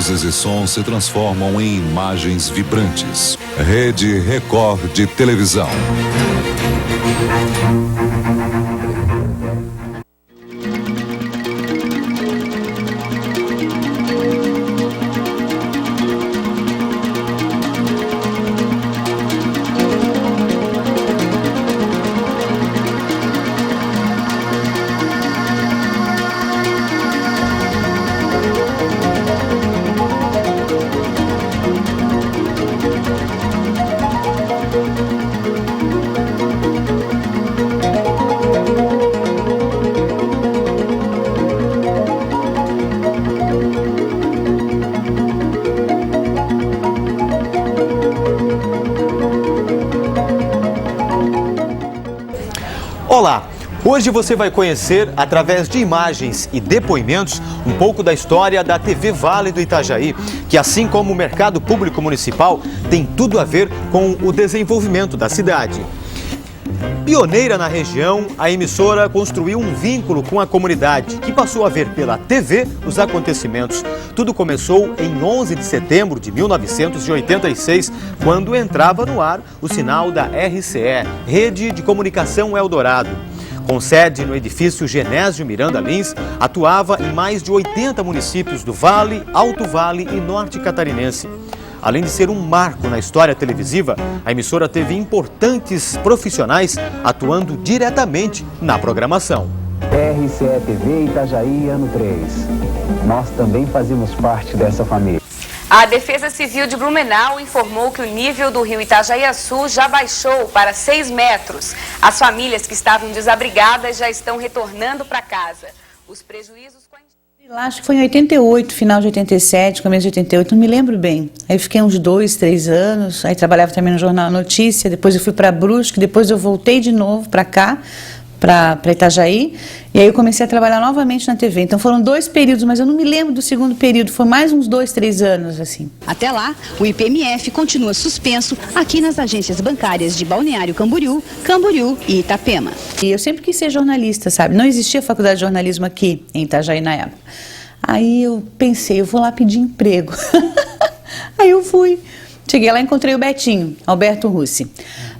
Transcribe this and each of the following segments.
luzes e sons se transformam em imagens vibrantes. Rede Record de televisão. Olá! Hoje você vai conhecer, através de imagens e depoimentos, um pouco da história da TV Vale do Itajaí, que assim como o mercado público municipal, tem tudo a ver com o desenvolvimento da cidade. Pioneira na região, a emissora construiu um vínculo com a comunidade, que passou a ver pela TV os acontecimentos. Tudo começou em 11 de setembro de 1986, quando entrava no ar o sinal da RCE, Rede de Comunicação Eldorado. Com sede no edifício Genésio Miranda Lins, atuava em mais de 80 municípios do Vale, Alto Vale e Norte Catarinense. Além de ser um marco na história televisiva, a emissora teve importantes profissionais atuando diretamente na programação. RCE TV Itajaí, ano 3. Nós também fazemos parte dessa família. A Defesa Civil de Blumenau informou que o nível do rio Itajaiaçu já baixou para 6 metros. As famílias que estavam desabrigadas já estão retornando para casa. Os prejuízos... Acho que foi em 88, final de 87, começo de 88, não me lembro bem. Aí eu fiquei uns 2, 3 anos, aí trabalhava também no Jornal Notícia, depois eu fui para Brusque, depois eu voltei de novo para cá, para Itajaí, e aí eu comecei a trabalhar novamente na TV. Então foram 2 períodos, mas eu não me lembro do segundo período, foi mais uns 2, 3 anos, assim. Até lá, o IPMF continua suspenso aqui nas agências bancárias de Balneário Camboriú, Camboriú e Itapema. E eu sempre quis ser jornalista, sabe? Não existia faculdade de jornalismo aqui em Itajaí na época. Aí eu pensei, eu vou lá pedir emprego. Aí eu fui. Cheguei lá e encontrei o Betinho, Alberto Russi.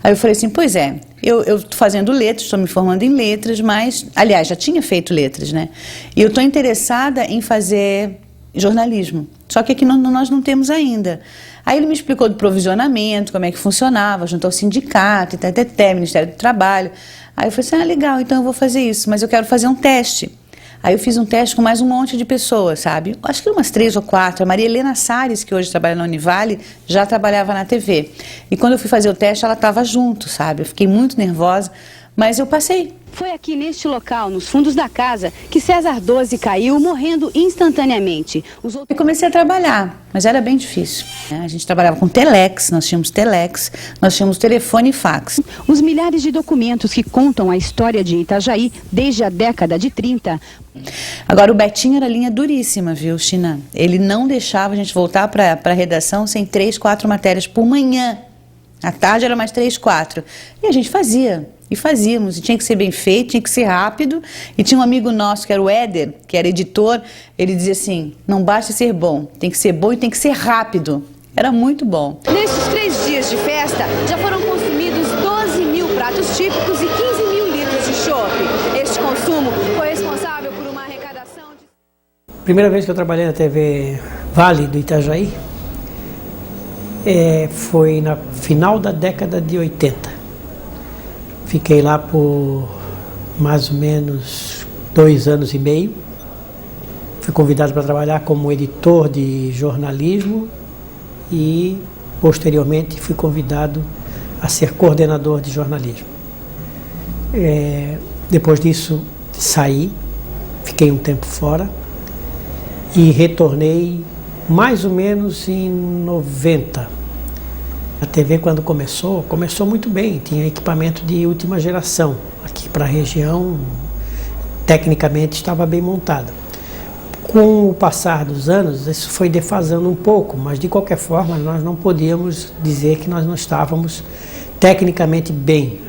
Aí eu falei assim, pois é, eu estou fazendo letras, estou me formando em letras, mas, aliás, já tinha feito letras, né? E eu estou interessada em fazer jornalismo, só que aqui nós não temos ainda. Aí ele me explicou do provisionamento, como é que funcionava, junto ao sindicato, até Ministério do Trabalho. Aí eu falei assim, legal, então eu vou fazer isso, mas eu quero fazer um teste. Aí eu fiz um teste com mais um monte de pessoas, sabe? Acho que umas 3 ou 4. A Maria Helena Salles, que hoje trabalha na Univale, já trabalhava na TV. E quando eu fui fazer o teste, ela estava junto, sabe? Eu fiquei muito nervosa, mas eu passei. Foi aqui neste local, nos fundos da casa, que César 12 caiu, morrendo instantaneamente. Eu comecei a trabalhar, mas era bem difícil. A gente trabalhava com telex, nós tínhamos telefone e fax. Os milhares de documentos que contam a história de Itajaí desde a década de 30. Agora, o Betinho era linha duríssima, viu, China? Ele não deixava a gente voltar para a redação sem 3, 4 matérias por manhã. À tarde era mais 3, 4. E a gente fazia. E fazíamos, e tinha que ser bem feito, tinha que ser rápido. E tinha um amigo nosso, que era o Éder, que era editor, ele dizia assim, não basta ser bom, tem que ser bom e tem que ser rápido. Era muito bom. Nesses 3 dias de festa, já foram consumidos 12 mil pratos típicos e 15 mil litros de chopp. Este consumo foi responsável por uma arrecadação de... Primeira vez que eu trabalhei na TV Vale do Itajaí, foi na final da década de 80. Fiquei lá por mais ou menos 2 anos e meio. Fui convidado para trabalhar como editor de jornalismo e, posteriormente, fui convidado a ser coordenador de jornalismo. Depois disso, saí, fiquei um tempo fora e retornei mais ou menos em 90. A TV, quando começou muito bem, tinha equipamento de última geração. Aqui para a região, tecnicamente, estava bem montada. Com o passar dos anos, isso foi defasando um pouco, mas de qualquer forma, nós não podíamos dizer que nós não estávamos tecnicamente bem.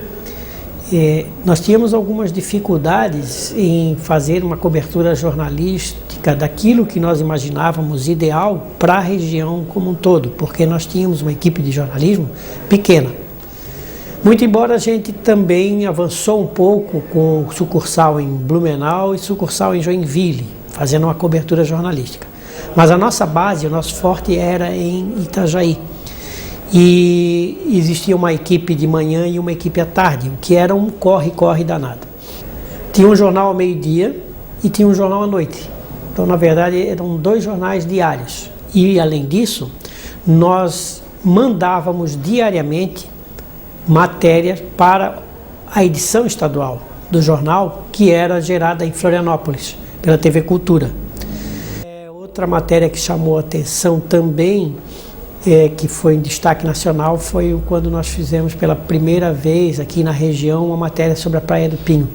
nós tínhamos algumas dificuldades em fazer uma cobertura jornalística daquilo que nós imaginávamos ideal para a região como um todo, porque nós tínhamos uma equipe de jornalismo pequena. Muito embora a gente também avançou um pouco com sucursal em Blumenau e sucursal em Joinville, fazendo uma cobertura jornalística. Mas a nossa base, o nosso forte era em Itajaí. E existia uma equipe de manhã e uma equipe à tarde, o que era um corre-corre danado. Tinha um jornal ao meio-dia e tinha um jornal à noite. Então, na verdade, eram 2 jornais diários. E, além disso, nós mandávamos diariamente matérias para a edição estadual do jornal, que era gerada em Florianópolis, pela TV Cultura. Outra matéria que chamou a atenção também, que foi em destaque nacional, foi quando nós fizemos pela primeira vez aqui na região uma matéria sobre a Praia do Pinho.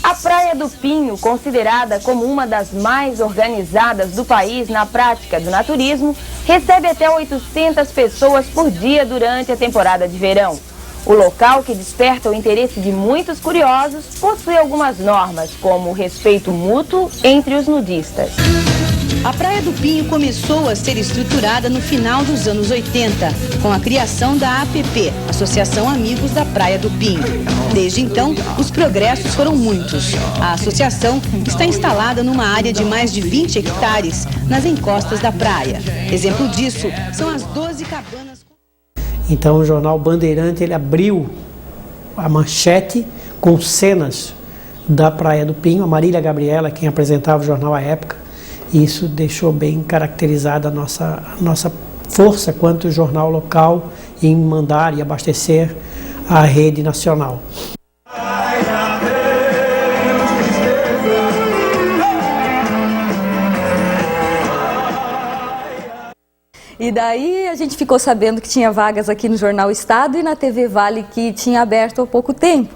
A Praia do Pinho, considerada como uma das mais organizadas do país na prática do naturismo, recebe até 800 pessoas por dia durante a temporada de verão. O local, que desperta o interesse de muitos curiosos, possui algumas normas, como o respeito mútuo entre os nudistas. A Praia do Pinho começou a ser estruturada no final dos anos 80, com a criação da APP, Associação Amigos da Praia do Pinho. Desde então, os progressos foram muitos. A associação está instalada numa área de mais de 20 hectares, nas encostas da praia. Exemplo disso são as 12 cabanas. Então o jornal Bandeirante ele abriu a manchete com cenas da Praia do Pinho, a Marília Gabriela, quem apresentava o jornal à época, e isso deixou bem caracterizada a nossa força quanto jornal local em mandar e abastecer a rede nacional. E daí a gente ficou sabendo que tinha vagas aqui no Jornal Estado e na TV Vale, que tinha aberto há pouco tempo.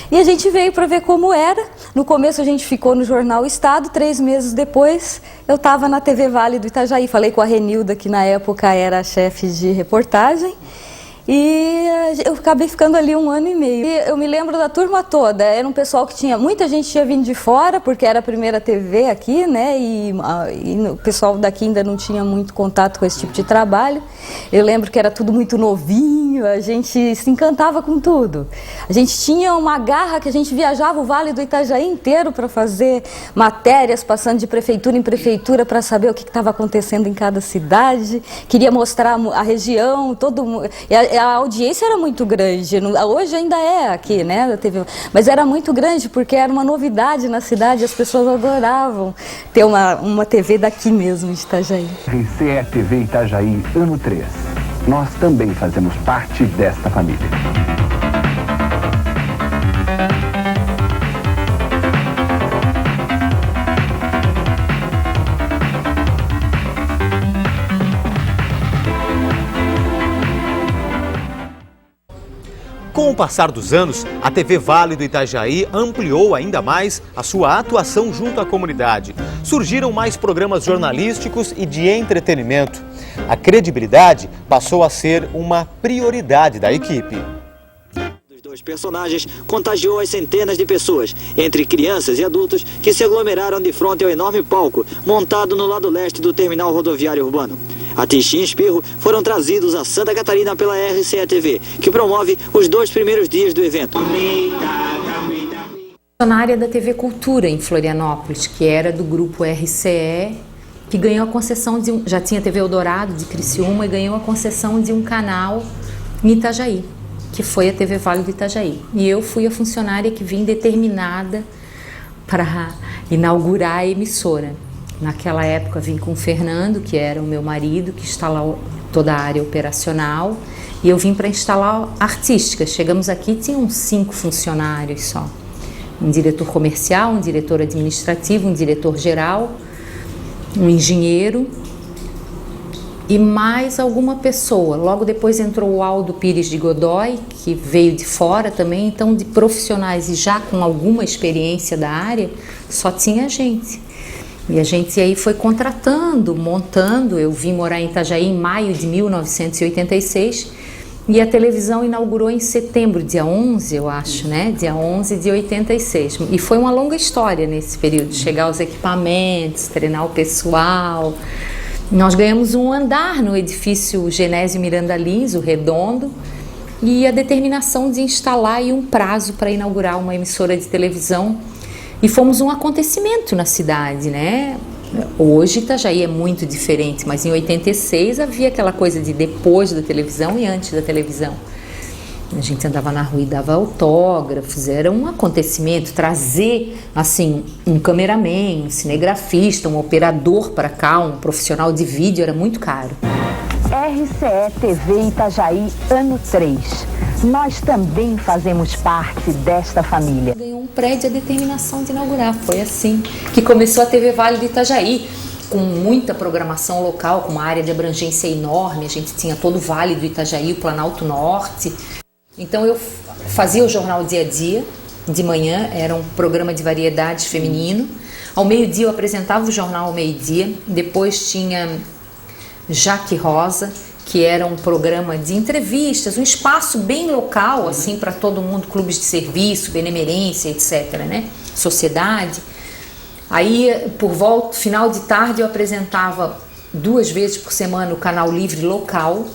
E a gente veio para ver como era. No começo a gente ficou no Jornal Estado, 3 meses depois eu estava na TV Vale do Itajaí. Falei com a Renilda, que na época era a chefe de reportagem. E eu acabei ficando ali 1 ano e meio. E eu me lembro da turma toda, era um pessoal que muita gente tinha vindo de fora, porque era a primeira TV aqui, né? E o pessoal daqui ainda não tinha muito contato com esse tipo de trabalho. Eu lembro que era tudo muito novinho, a gente se encantava com tudo. A gente tinha uma garra que a gente viajava o Vale do Itajaí inteiro para fazer matérias, passando de prefeitura em prefeitura para saber o que estava acontecendo em cada cidade. Queria mostrar a região, todo mundo. A audiência era muito grande, hoje ainda é aqui, né, da TV, mas era muito grande porque era uma novidade na cidade, as pessoas adoravam ter uma TV daqui mesmo, de Itajaí. RCE TV Itajaí, ano 3. Nós também fazemos parte desta família. Com o passar dos anos, a TV Vale do Itajaí ampliou ainda mais a sua atuação junto à comunidade. Surgiram mais programas jornalísticos e de entretenimento. A credibilidade passou a ser uma prioridade da equipe. Os 2 personagens contagiou as centenas de pessoas, entre crianças e adultos, que se aglomeraram de frente ao enorme palco montado no lado leste do terminal rodoviário urbano. Atis e Espirro foram trazidos a Santa Catarina pela RCE TV, que promove os 2 primeiros dias do evento. Funcionária da TV Cultura em Florianópolis, que era do grupo RCE, que ganhou a concessão de já tinha TV Eldorado de Criciúma e ganhou a concessão de um canal em Itajaí, que foi a TV Vale do Itajaí. E eu fui a funcionária que vim determinada para inaugurar a emissora. Naquela época vim com o Fernando, que era o meu marido, que instalou toda a área operacional, e eu vim para instalar artística. Chegamos aqui, tinham 5 funcionários só. Um diretor comercial, um diretor administrativo, um diretor geral, um engenheiro e mais alguma pessoa. Logo depois entrou o Aldo Pires de Godoy, que veio de fora também, então de profissionais e já com alguma experiência da área, só tinha gente. E a gente aí foi contratando, montando. Eu vim morar em Itajaí em maio de 1986 e a televisão inaugurou em setembro, dia 11, eu acho, né? Dia 11 de 86. E foi uma longa história nesse período, chegar aos equipamentos, treinar o pessoal. Nós ganhamos um andar no edifício Genésio Miranda Lins, o Redondo, e a determinação de instalar aí um prazo para inaugurar uma emissora de televisão. E fomos um acontecimento na cidade, né? Hoje Itajaí é muito diferente, mas em 86 havia aquela coisa de depois da televisão e antes da televisão. A gente andava na rua e dava autógrafos, era um acontecimento. Trazer, assim, um cameraman, um cinegrafista, um operador para cá, um profissional de vídeo, era muito caro. RCE TV Itajaí, ano 3. Nós também fazemos parte desta família. Ganhou um prédio a determinação de inaugurar, foi assim que começou a TV Vale do Itajaí, com muita programação local, com uma área de abrangência enorme. A gente tinha todo o Vale do Itajaí, o Planalto Norte. Então eu fazia o jornal Dia a Dia, de manhã era um programa de variedades feminino. Ao meio-dia eu apresentava o jornal ao meio-dia, depois tinha Jaque Rosa, que era um programa de entrevistas, um espaço bem local, assim, para todo mundo, clubes de serviço, benemerência, etc., né? Sociedade. Aí, por volta, final de tarde, eu apresentava 2 vezes por semana o Canal Livre local,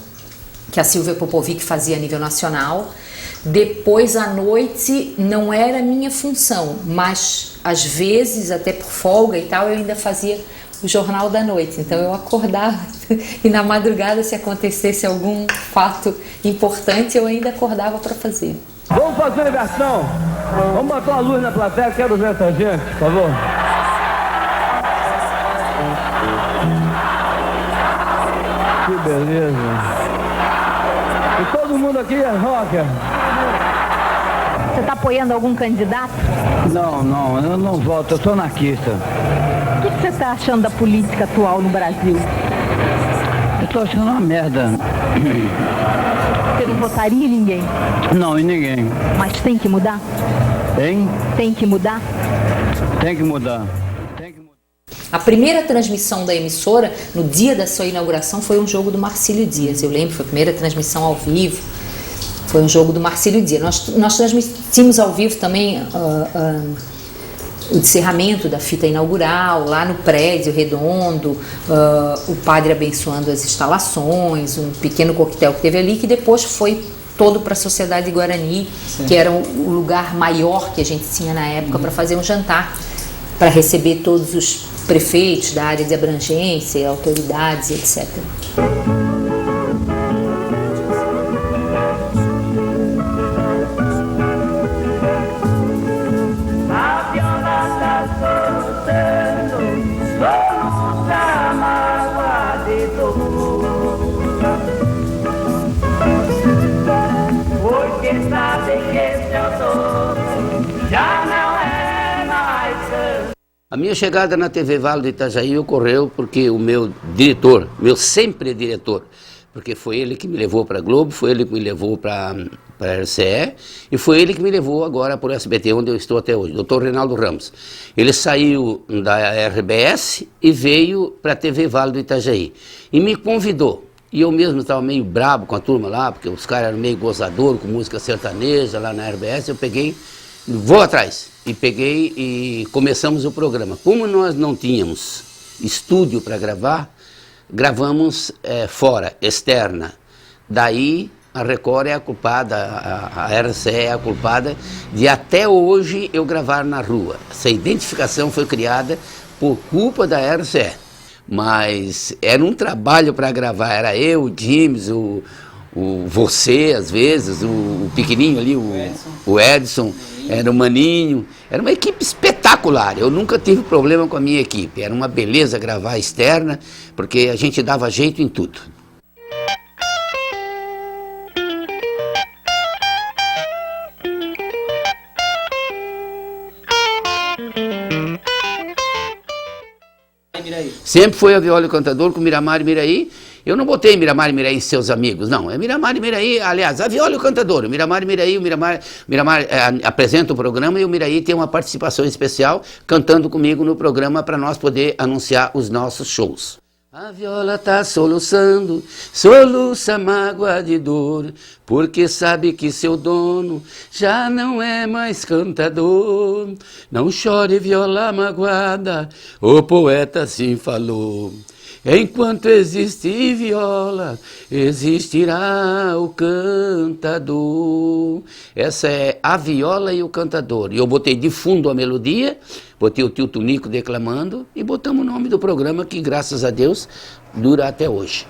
que a Silvia Popovic fazia a nível nacional. Depois, à noite, não era minha função, mas às vezes, até por folga e tal, eu ainda fazia o Jornal da Noite. Então eu acordava e na madrugada, se acontecesse algum fato importante, eu ainda acordava para fazer. Vamos fazer uma inversão. Vamos botar uma luz na plateia, quero ver essa gente, por favor. Que beleza. E todo mundo aqui é rocker. Você está apoiando algum candidato? Não, eu não voto, eu sou anarquista. O que você está achando da política atual no Brasil? Eu estou achando uma merda. Você não votaria em ninguém? Não, em ninguém. Mas tem que mudar? Hein? Tem que mudar? Tem que mudar. A primeira transmissão da emissora, no dia da sua inauguração, foi um jogo do Marcílio Dias. Eu lembro, foi a primeira transmissão ao vivo. Foi um jogo do Marcílio Dias. Nós transmitimos ao vivo também o encerramento da fita inaugural, lá no prédio Redondo, o padre abençoando as instalações, um pequeno coquetel que teve ali, que depois foi todo para a Sociedade Guarani, sim, que era o lugar maior que a gente tinha na época para fazer um jantar, para receber todos os prefeitos da área de abrangência, autoridades, etc. A minha chegada na TV Vale do Itajaí ocorreu porque o meu diretor, meu sempre diretor, porque foi ele que me levou para a Globo, foi ele que me levou para a RCE e foi ele que me levou agora para o SBT, onde eu estou até hoje, Dr. Reinaldo Ramos. Ele saiu da RBS e veio para a TV Vale do Itajaí e me convidou. E eu mesmo estava meio brabo com a turma lá, porque os caras eram meio gozadores com música sertaneja lá na RBS, eu peguei, vou atrás. E peguei e começamos o programa. Como nós não tínhamos estúdio para gravar, gravamos fora, externa. Daí a Record é a culpada, a RCE é a culpada de até hoje eu gravar na rua. Essa identificação foi criada por culpa da RCE. Mas era um trabalho para gravar, era eu, o James, você, às vezes, o pequenininho ali, o Edson, era o Maninho, era uma equipe espetacular, eu nunca tive problema com a minha equipe, era uma beleza gravar externa, porque a gente dava jeito em tudo. Sempre foi a Viola e o Cantador com Miramar e Miraí, Eu não botei Miramar e Miraí e seus amigos, não. É Miramar e Miraí, aliás, a Viola e o Cantador. O Miramar e Miraí, o Miramar apresenta o programa e o Miraí tem uma participação especial cantando comigo no programa para nós poder anunciar os nossos shows. A viola tá soluçando, soluça mágoa de dor, porque sabe que seu dono já não é mais cantador. Não chore, viola magoada, o poeta assim falou. Enquanto existe viola, existirá o cantador. Essa é a viola e o cantador. E eu botei de fundo a melodia, botei o tio Tunico declamando e botamos o nome do programa que, graças a Deus, dura até hoje.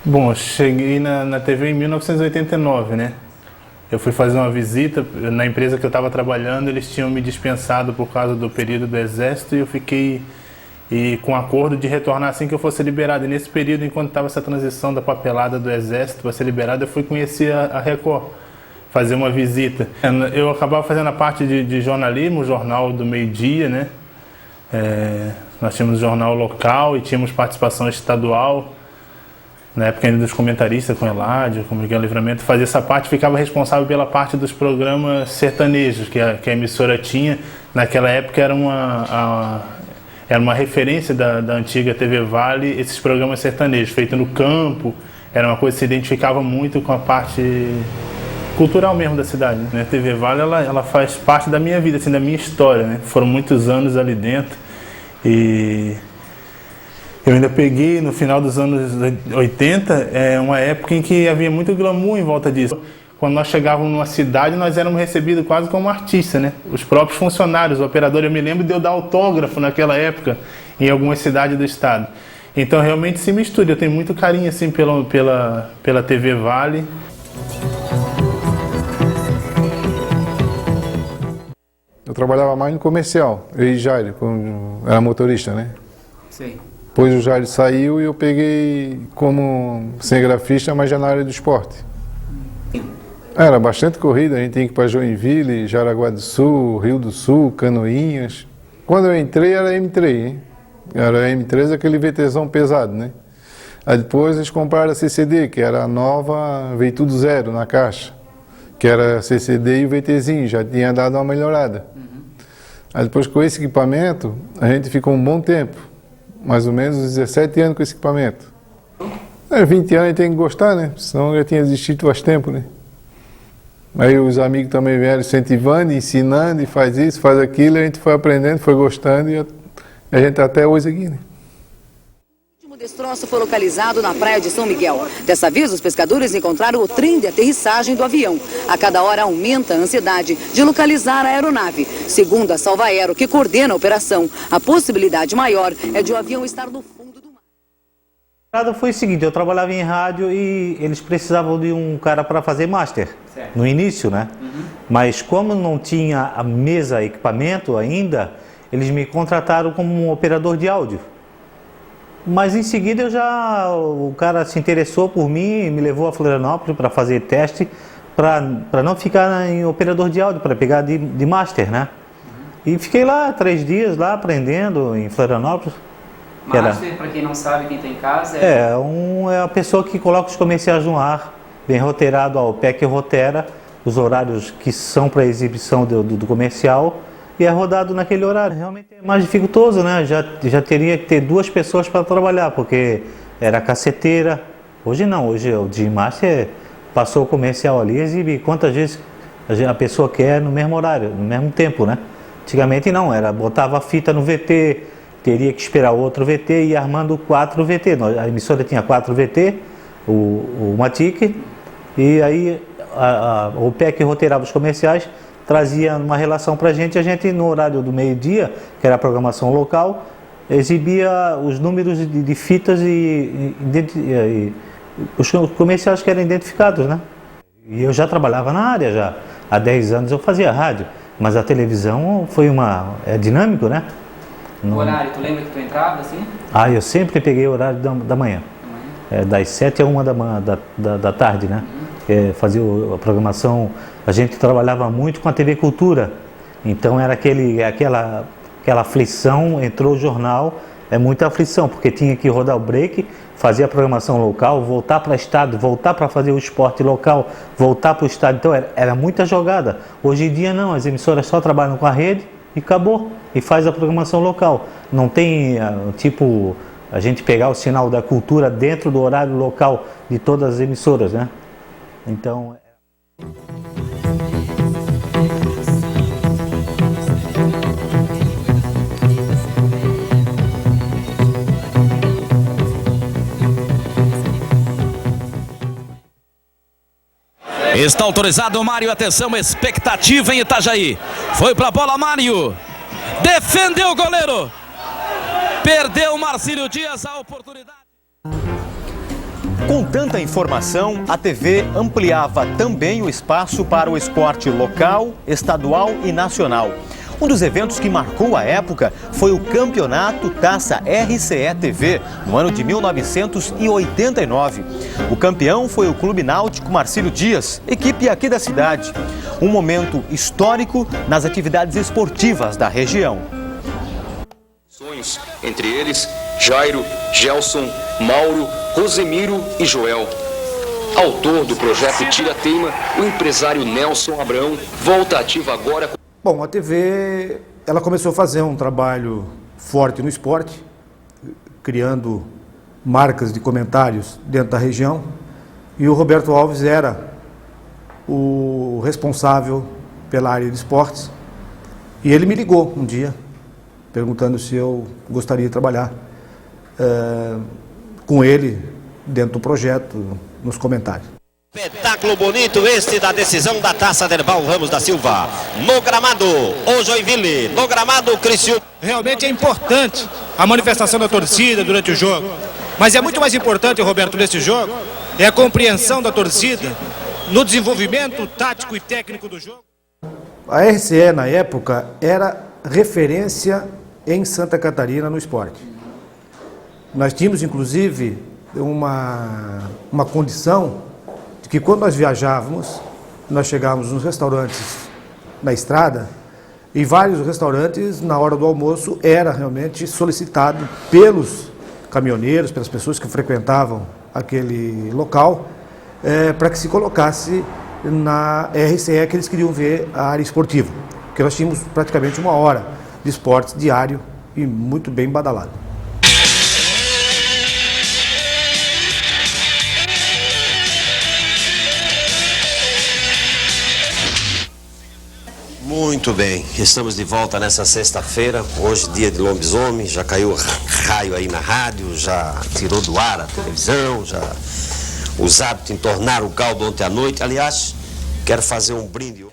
Bom, eu cheguei na TV em 1989, né? Eu fui fazer uma visita na empresa que eu estava trabalhando, eles tinham me dispensado por causa do período do Exército e eu fiquei com acordo de retornar assim que eu fosse liberado. E nesse período, enquanto estava essa transição da papelada do Exército para ser liberado, eu fui conhecer a Record, fazer uma visita. Eu acabava fazendo a parte de jornalismo, o Jornal do Meio-Dia, né? Nós tínhamos o jornal local e tínhamos participação estadual. Na época ainda dos comentaristas, com Eládio, com Miguel Livramento, fazia essa parte, ficava responsável pela parte dos programas sertanejos que a emissora tinha. Naquela época era uma referência da antiga TV Vale, esses programas sertanejos, feitos no campo, era uma coisa que se identificava muito com a parte cultural mesmo da cidade, né? A TV Vale, ela faz parte da minha vida, assim, da minha história, né? Foram muitos anos ali dentro e eu ainda peguei, no final dos anos 80, uma época em que havia muito glamour em volta disso. Quando nós chegávamos numa cidade, nós éramos recebidos quase como artistas, né? Os próprios funcionários, o operador, eu me lembro de eu dar autógrafo naquela época em algumas cidades do estado. Então realmente se mistura, eu tenho muito carinho assim pela TV Vale. Eu trabalhava mais no comercial, eu e Jair, era motorista, né? Sim. Depois o Jair saiu e eu peguei como cinegrafista, mas já na área do esporte. Era bastante corrida, a gente tinha que ir para Joinville, Jaraguá do Sul, Rio do Sul, Canoinhas. Quando eu entrei era M3, hein? Era M3, aquele VTzão pesado, né? Aí depois eles compraram a CCD, que era a nova, veio tudo zero na caixa. Que era a CCD e o VTzinho, já tinha dado uma melhorada. Aí depois com esse equipamento, a gente ficou um bom tempo. Mais ou menos 17 anos com esse equipamento. 20 anos a gente tem que gostar, né? Senão eu já tinha desistido faz tempo, né? Aí os amigos também vieram incentivando, ensinando, e faz isso, faz aquilo, a gente foi aprendendo, foi gostando e a gente está até hoje aqui, né? O último destroço foi localizado na praia de São Miguel. Dessa vez, os pescadores encontraram o trem de aterrissagem do avião. A cada hora aumenta a ansiedade de localizar a aeronave. Segundo a Salvaero, que coordena a operação, a possibilidade maior é de o avião estar no fundo do mar. Foi o seguinte, eu trabalhava em rádio e eles precisavam de um cara para fazer master, certo, no início, né? Mas como não tinha a mesa, equipamento ainda, eles me contrataram como um operador de áudio. Mas em seguida o cara se interessou por mim e me levou a Florianópolis para fazer teste, para não ficar em operador de áudio, para pegar de master, né? E fiquei lá 3 dias lá aprendendo em Florianópolis. Master, para quem não sabe, quem está em casa, é a pessoa que coloca os comerciais no ar, bem roteirado, o PEC rotera os horários que são para exibição do comercial e é rodado naquele horário. Realmente é mais dificultoso, né? Já teria que ter 2 pessoas para trabalhar, porque era caceteira. Hoje não, hoje o G-Master passou o comercial ali e exibe quantas vezes a pessoa quer no mesmo horário, no mesmo tempo, né? Antigamente não, botava a fita no VT, teria que esperar outro VT e ir armando 4 VT. A emissora tinha 4 VT, o Matic, e aí o PEC roteirava os comerciais, trazia uma relação para a gente no horário do meio-dia, que era a programação local, exibia os números de fitas e os comerciais que eram identificados, né? E eu já trabalhava na área, já há 10 anos eu fazia rádio, mas a televisão foi é dinâmico, né? O horário, tu lembra que tu entrava assim? Eu sempre peguei o horário da manhã, das 7 a 1 da tarde, né? Fazia a programação, a gente trabalhava muito com a TV Cultura, Então era aquela aflição, entrou o jornal, é muita aflição, porque tinha que rodar o break, fazer a programação local, voltar para o estado, voltar para fazer o esporte local, voltar para o estado. Então era muita jogada. Hoje em dia não, as emissoras só trabalham com a rede e acabou, e faz a programação local. Não tem, tipo, a gente pegar o sinal da cultura dentro do horário local de todas as emissoras, né? Então... Está autorizado o Mário, atenção, expectativa em Itajaí. Foi pra bola, Mário. Defendeu o goleiro. Perdeu o Marcílio Dias a oportunidade. Com tanta informação, a TV ampliava também o espaço para o esporte local, estadual e nacional. Um dos eventos que marcou a época foi o Campeonato Taça RCE TV, no ano de 1989. O campeão foi o Clube Náutico Marcílio Dias, equipe aqui da cidade. Um momento histórico nas atividades esportivas da região. Entre eles, Jairo, Gelson, Mauro, Rosemiro e Joel. Autor do projeto Tira Teima, o empresário Nelson Abrão volta ativa agora. Bom, a TV, ela começou a fazer um trabalho forte no esporte, criando marcas de comentários dentro da região, e o Roberto Alves era o responsável pela área de esportes, e ele me ligou um dia, perguntando se eu gostaria de trabalhar com ele dentro do projeto, nos comentários. Espetáculo bonito este da decisão da Taça Derval Ramos da Silva. No gramado, o Joinville. No gramado, o Criciúma. Realmente é importante a manifestação da torcida durante o jogo. Mas é muito mais importante, Roberto, nesse jogo, é a compreensão da torcida no desenvolvimento tático e técnico do jogo. A RCE, na época, era referência em Santa Catarina no esporte. Nós tínhamos, inclusive, uma condição que quando nós viajávamos, nós chegávamos nos restaurantes na estrada, e vários restaurantes, na hora do almoço, era realmente solicitado pelos caminhoneiros, pelas pessoas que frequentavam aquele local, para que se colocasse na RCE, que eles queriam ver a área esportiva, porque nós tínhamos praticamente 1 hora de esportes diário e muito bem badalado. Muito bem, estamos de volta nessa sexta-feira, hoje dia de lobisomem, já caiu raio aí na rádio, já tirou do ar a televisão, já os hábitos entornaram o caldo ontem à noite. Aliás, quero fazer um brinde.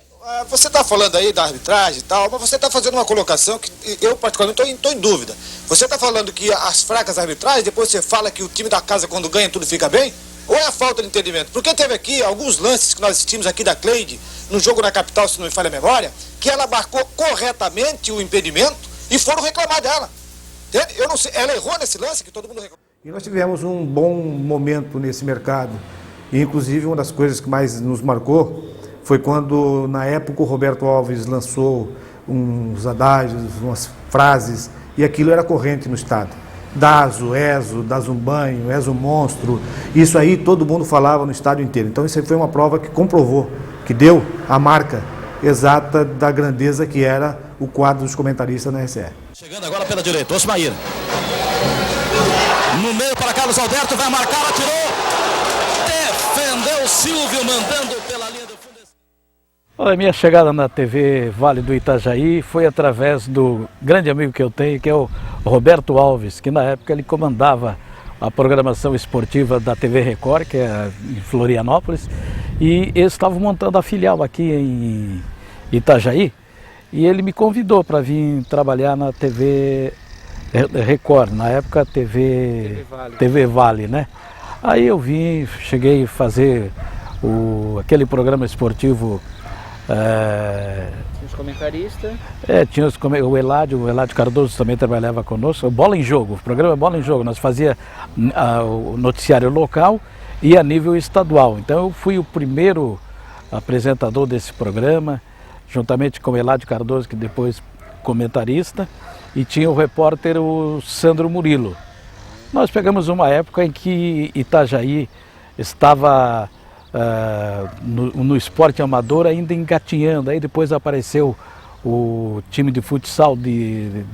Você está falando aí da arbitragem e tal, mas você está fazendo uma colocação que eu particularmente estou em dúvida. Você está falando que as fracas arbitragens, depois você fala que o time da casa quando ganha tudo fica bem? Ou é a falta de entendimento? Porque teve aqui alguns lances que nós assistimos aqui da Cleide, no jogo na capital, se não me falha a memória, que ela marcou corretamente o impedimento e foram reclamar dela. Entende? Eu não sei, ela errou nesse lance que todo mundo reclamou. E nós tivemos um bom momento nesse mercado. E, inclusive, uma das coisas que mais nos marcou foi quando, na época, o Roberto Alves lançou uns adágios, umas frases, e aquilo era corrente no estado. Dazo, Ezo, dás um banho, és um monstro. Isso aí todo mundo falava no estádio inteiro. Então isso aí foi uma prova que comprovou, que deu a marca exata da grandeza que era o quadro dos comentaristas na RCE. Chegando agora pela direita, Osmair. No meio para Carlos Alberto, vai marcar, atirou. Defendeu Silvio, mandando pela linha do fundo. Olha, a minha chegada na TV Vale do Itajaí foi através do grande amigo que eu tenho, que é o Roberto Alves, que na época ele comandava a programação esportiva da TV Record, que é em Florianópolis, e eles estavam montando a filial aqui em Itajaí, e ele me convidou para vir trabalhar na TV Record, na época TV Vale, né? Aí eu vim, cheguei a fazer aquele programa esportivo. Tinha os comentaristas. Tinha o Eládio Cardoso também trabalhava conosco. Bola em Jogo, o programa Bola em Jogo. Nós fazia o noticiário local e a nível estadual. Então eu fui o primeiro apresentador desse programa. juntamente com o Eladio Cardoso, que depois comentarista, e tinha o repórter o Sandro Murilo. Nós pegamos uma época em que Itajaí estava no esporte amador ainda engatinhando, aí depois apareceu o time de futsal de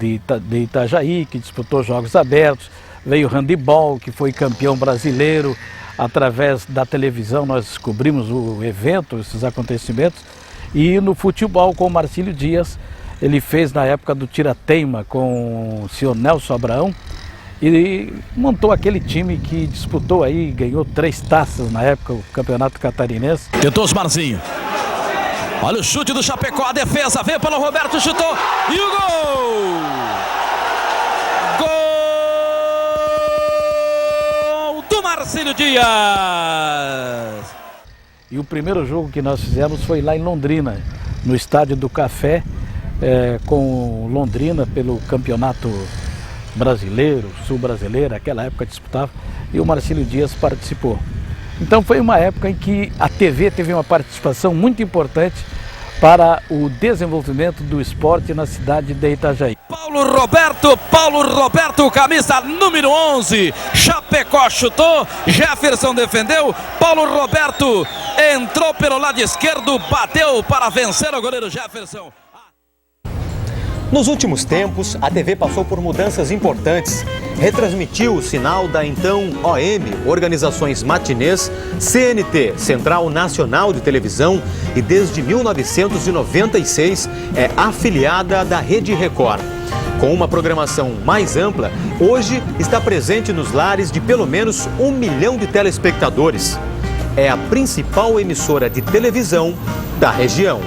Itajaí, que disputou jogos abertos, veio o handebol, que foi campeão brasileiro. Através da televisão nós descobrimos o evento, esses acontecimentos, e no futebol com o Marcílio Dias, ele fez na época do Tirateima com o senhor Nelson Abraão, e montou aquele time que disputou aí, ganhou 3 taças na época, o Campeonato Catarinense. Tentou os Marzinho. Olha o chute do Chapecó, a defesa, veio pelo Roberto, chutou, e o gol! Gol do Marcílio Dias! E o primeiro jogo que nós fizemos foi lá em Londrina, no Estádio do Café, com Londrina pelo Campeonato Brasileiro, Sul-Brasileiro, naquela época disputava, e o Marcílio Dias participou. Então foi uma época em que a TV teve uma participação muito importante para o desenvolvimento do esporte na cidade de Itajaí. Paulo Roberto, camisa número 11, Chapecó chutou, Jefferson defendeu, Paulo Roberto entrou pelo lado esquerdo, bateu para vencer o goleiro Jefferson. Nos últimos tempos, a TV passou por mudanças importantes. Retransmitiu o sinal da então OM, Organizações Matinês, CNT, Central Nacional de Televisão, e desde 1996 é afiliada da Rede Record. Com uma programação mais ampla, hoje está presente nos lares de pelo menos 1 milhão de telespectadores. É a principal emissora de televisão da região.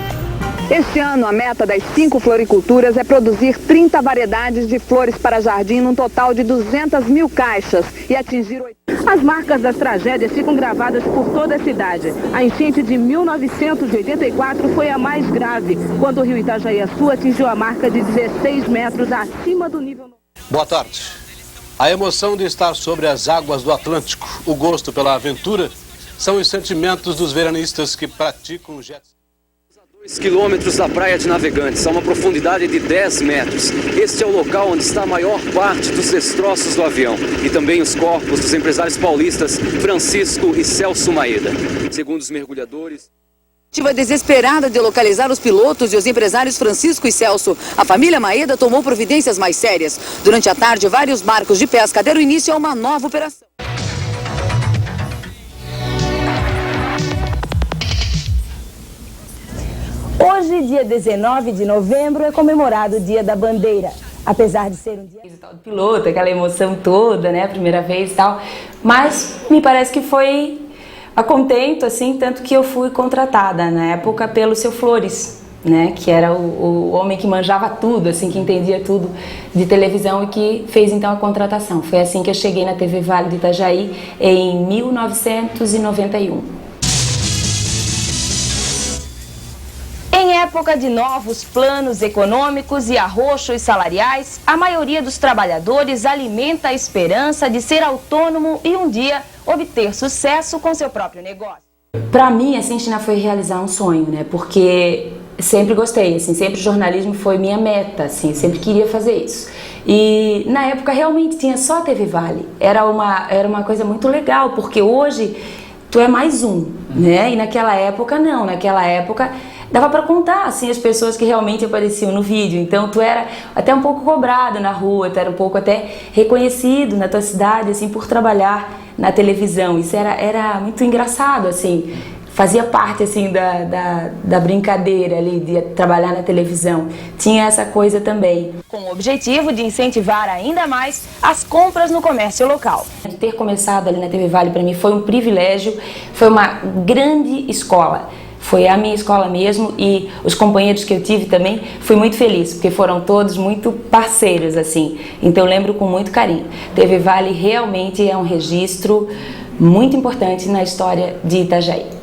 Este ano, a meta das 5 floriculturas é produzir 30 variedades de flores para jardim, num total de 200 mil caixas, e atingir 80. As marcas das tragédias ficam gravadas por toda a cidade. A enchente de 1984 foi a mais grave, quando o rio Itajaí-Açu atingiu a marca de 16 metros acima do nível... Boa tarde. A emoção de estar sobre as águas do Atlântico, o gosto pela aventura, são os sentimentos dos veranistas que praticam jet ski. 2 quilômetros da praia de Navegantes, a uma profundidade de 10 metros. Este é o local onde está a maior parte dos destroços do avião e também os corpos dos empresários paulistas Francisco e Celso Maeda. Segundo os mergulhadores... Tentativa desesperada de localizar os pilotos e os empresários Francisco e Celso. A família Maeda tomou providências mais sérias. Durante a tarde, vários barcos de pesca deram início a uma nova operação. Hoje, dia 19 de novembro, é comemorado o Dia da Bandeira. Apesar de ser um dia do piloto, aquela emoção toda, né, a primeira vez e tal, mas me parece que foi a contento, assim, tanto que eu fui contratada na época pelo seu Flores, né, que era o homem que manjava tudo, assim, que entendia tudo de televisão e que fez então a contratação. Foi assim que eu cheguei na TV Vale do Itajaí em 1991. Em época de novos planos econômicos e arroxos salariais, a maioria dos trabalhadores alimenta a esperança de ser autônomo e um dia obter sucesso com seu próprio negócio. Para mim, assim, China, foi realizar um sonho, né? Porque sempre gostei, assim, sempre o jornalismo foi minha meta, assim, sempre queria fazer isso. E na época realmente tinha só a TV Vale. Era uma coisa muito legal, porque hoje tu é mais um, né? E naquela época não, naquela época dava para contar, assim, as pessoas que realmente apareciam no vídeo. Então tu era até um pouco cobrado na rua, tu era um pouco até reconhecido na tua cidade, assim, por trabalhar na televisão. Isso era muito engraçado, assim, fazia parte, assim, da brincadeira ali de trabalhar na televisão. Tinha essa coisa também. Com o objetivo de incentivar ainda mais as compras no comércio local. Ter começado ali na TV Vale para mim foi um privilégio, foi uma grande escola. Foi a minha escola mesmo, e os companheiros que eu tive também, fui muito feliz, porque foram todos muito parceiros, assim. Então eu lembro com muito carinho. TV Vale realmente é um registro muito importante na história de Itajaí.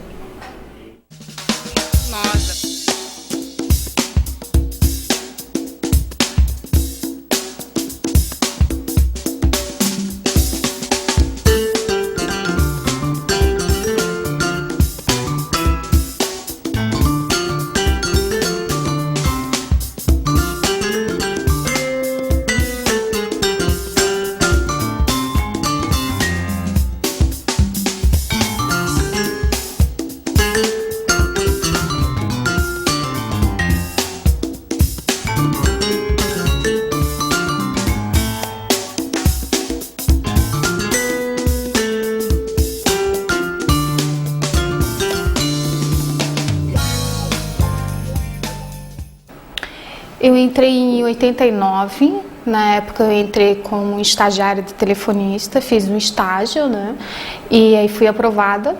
Eu entrei em 89, na época eu entrei como estagiária de telefonista, fiz um estágio, né? E aí fui aprovada.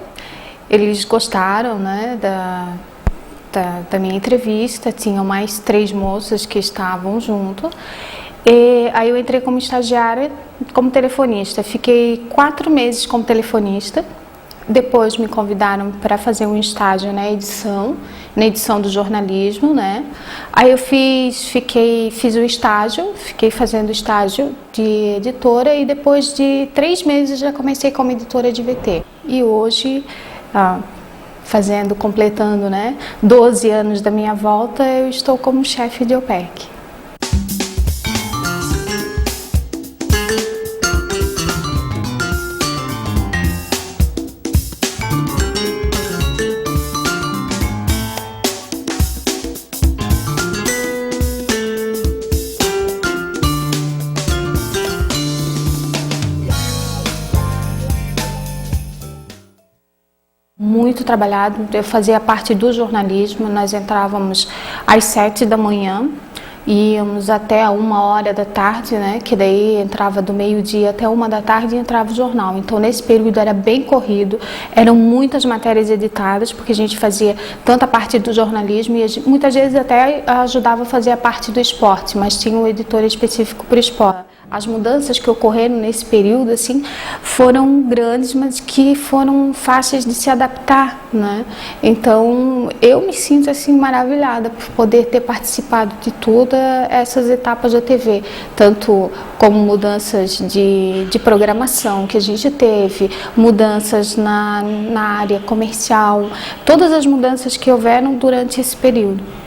Eles gostaram, né, da minha entrevista, tinham mais 3 moças que estavam junto. E aí eu entrei como estagiária, como telefonista. Fiquei 4 meses como telefonista. Depois me convidaram para fazer um estágio na edição do jornalismo, né? Aí eu fiz o estágio, fiquei fazendo estágio de editora e depois de 3 meses já comecei como editora de VT. E hoje, completando, né, 12 anos da minha volta, eu estou como chefe de OPEC. Muito trabalhado, eu fazia parte do jornalismo, nós entrávamos às 7 da manhã, íamos até 1h da tarde, né, que daí entrava do meio-dia até 1 da tarde e entrava o jornal. Então nesse período era bem corrido, eram muitas matérias editadas, porque a gente fazia tanto a parte do jornalismo e muitas vezes até ajudava a fazer a parte do esporte, mas tinha um editor específico para o esporte. As mudanças que ocorreram nesse período, assim, foram grandes, mas que foram fáceis de se adaptar, né? Então, eu me sinto, assim, maravilhada por poder ter participado de todas essas etapas da TV, tanto como mudanças de programação que a gente teve, mudanças na área comercial, todas as mudanças que houveram durante esse período.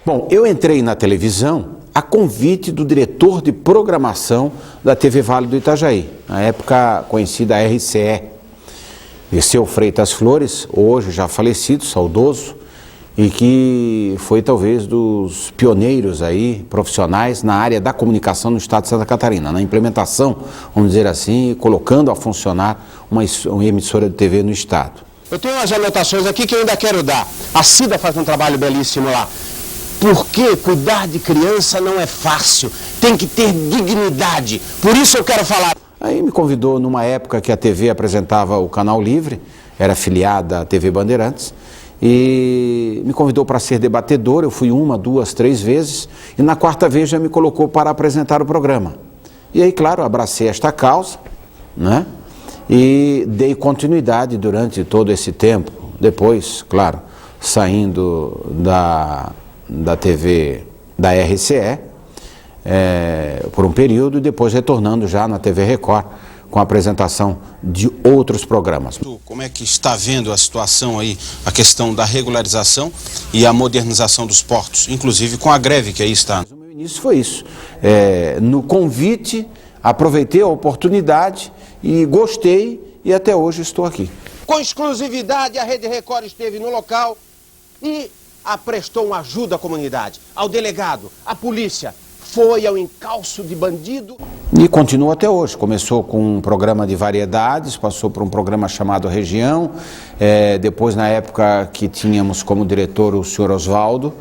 Bom, eu entrei na televisão a convite do diretor de programação da TV Vale do Itajaí, na época conhecida RCE, Dirceu Freitas Flores, hoje já falecido, saudoso, e que foi talvez dos pioneiros aí, profissionais na área da comunicação no estado de Santa Catarina, na implementação, vamos dizer assim, colocando a funcionar uma emissora de TV no estado. Eu tenho umas anotações aqui que eu ainda quero dar. A Cida faz um trabalho belíssimo lá. Porque cuidar de criança não é fácil, tem que ter dignidade, por isso eu quero falar. Aí me convidou numa época que a TV apresentava o Canal Livre, era afiliada à TV Bandeirantes, e me convidou para ser debatedor, eu fui 1, 2, 3 vezes, e na 4ª vez já me colocou para apresentar o programa. E aí, claro, abracei esta causa, né, e dei continuidade durante todo esse tempo, depois, claro, saindo da TV da RCE por um período e depois retornando já na TV Record com a apresentação de outros programas. Como é que está vendo a situação aí, a questão da regularização e a modernização dos portos, inclusive com a greve que aí está? O meu início foi isso, no convite, aproveitei a oportunidade e gostei e até hoje estou aqui. Com exclusividade, a Rede Record esteve no local e prestou uma ajuda à comunidade, ao delegado, à polícia, foi ao encalço de bandido. E continua até hoje, começou com um programa de variedades, passou por um programa chamado Região, depois na época que tínhamos como diretor o senhor Oswaldo,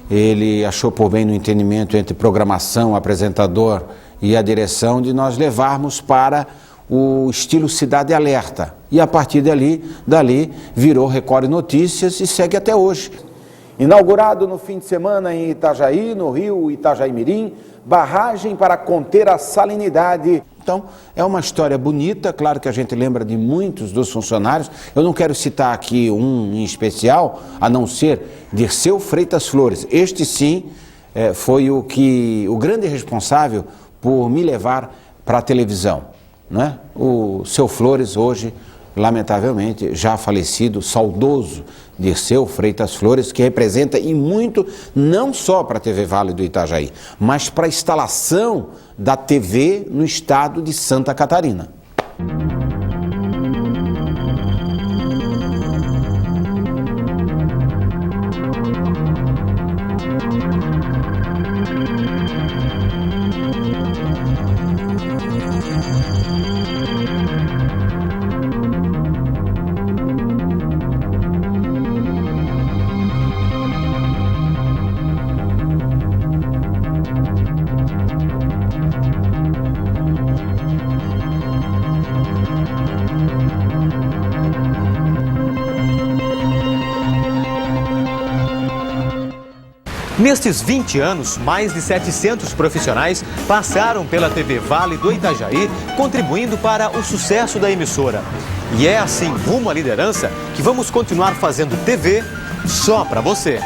ele achou por bem no entendimento entre programação, apresentador e a direção de nós levarmos para o estilo Cidade Alerta. E a partir dali virou Record Notícias e segue até hoje. Inaugurado no fim de semana em Itajaí, no rio Itajaí-Mirim, barragem para conter a salinidade. Então, é uma história bonita, claro que a gente lembra de muitos dos funcionários. Eu não quero citar aqui um em especial, a não ser Dirceu Freitas Flores. Este sim foi o grande responsável por me levar para a televisão, né? O seu Flores hoje, lamentavelmente, já falecido, saudoso Dirceu Freitas Flores, que representa e muito, não só para a TV Vale do Itajaí, mas para a instalação da TV no estado de Santa Catarina. Nestes 20 anos, mais de 700 profissionais passaram pela TV Vale do Itajaí, contribuindo para o sucesso da emissora. E é assim, rumo à liderança, que vamos continuar fazendo TV só para você.